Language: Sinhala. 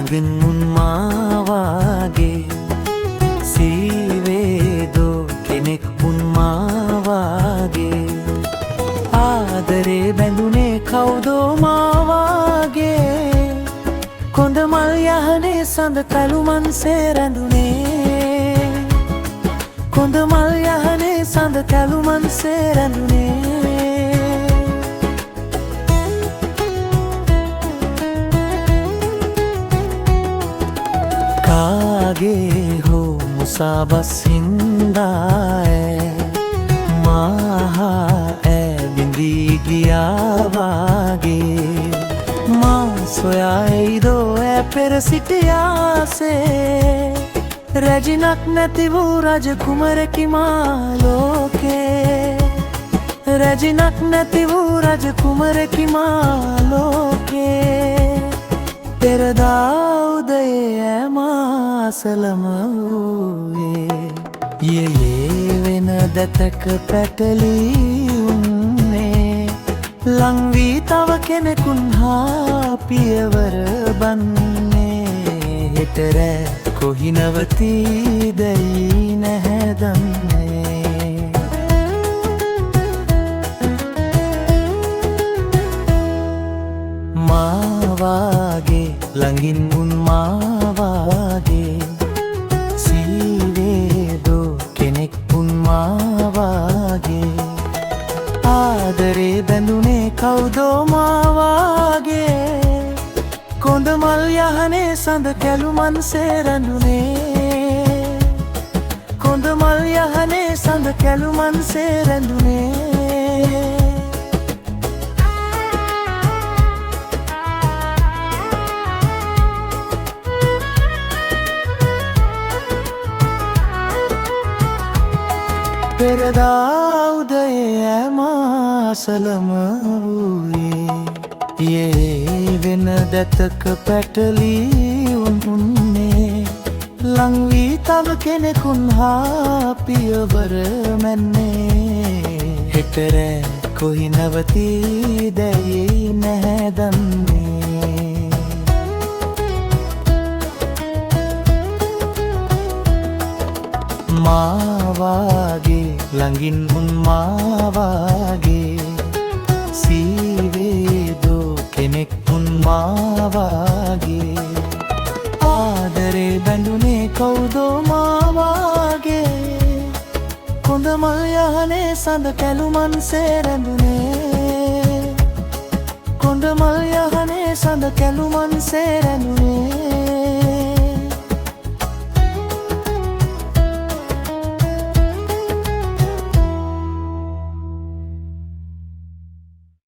අඳුරින් මුන් මාවාගේ සීවේදෝ කෙනෙක් මුන් මාවාගේ ආදරේ බැඳුනේ කවුදෝ මාවාගේ කොඳ මල් යහනේ සඳ කැලුමන්සේ රැඳුනේ කොඳ මල් යහනේ සඳ කැලුමන්සේ රැඳුනේ කාගේ හෝ මුසාබස් හින්දාඇ මාහා ඇ බිඳී ගියාවාගේ මා සොයායිදෝ ඇ පෙර සිටියාසේ රැජිනක් නැති වූ රජ කුමරකි මා ලෝකේ රැජිනක් නැති වූ රජ කුමරකි මා ලෝකේ පෙරදා උදයේ ඇමාසලම වූයේ යෙයේ වෙන දැතක පැටලී උන්නේ ලංවී තව කෙනෙකුන් හා පියවර බන්නේ හෙටරෑ කොහි නවතීදැයි නැහැ දන්නේ මාවාගේ ළඟින් උන් මාවාගේ සීවේදෝ කෙනෙක් උන් මාවාගේ ආදරේ බැඳුනේ කවුදෝ මාවාගේ කොඳ මල් යහනේ සඳ කැලුමන්සේ රැඳුනේ කොඳ මල් යහනේ සඳ කැලුමන්සේ රැඳුනේ පෙරදා උදයේ ඇමාසලම වූයේ යේ වෙන දැතක පැටලී උන්නේ ලංවී තව කෙනෙකුන් හා පියවර මැන්නේ හෙටරෑ කොහි නවතීදැයි නැහැ දන්නේ මාවාගේ ළඟින් උන් මාවාගේ සීවේදෝ කෙනෙක් උන් මාවාගේ ආදරේ බැඳුනේ කවුදෝ මාවාගේ කොඳ මල් යහනේ සඳ කැලුමන්සේ රැඳුනේ කොඳ මල් යහනේ සඳ කැලුමන්සේ රැඳුනේ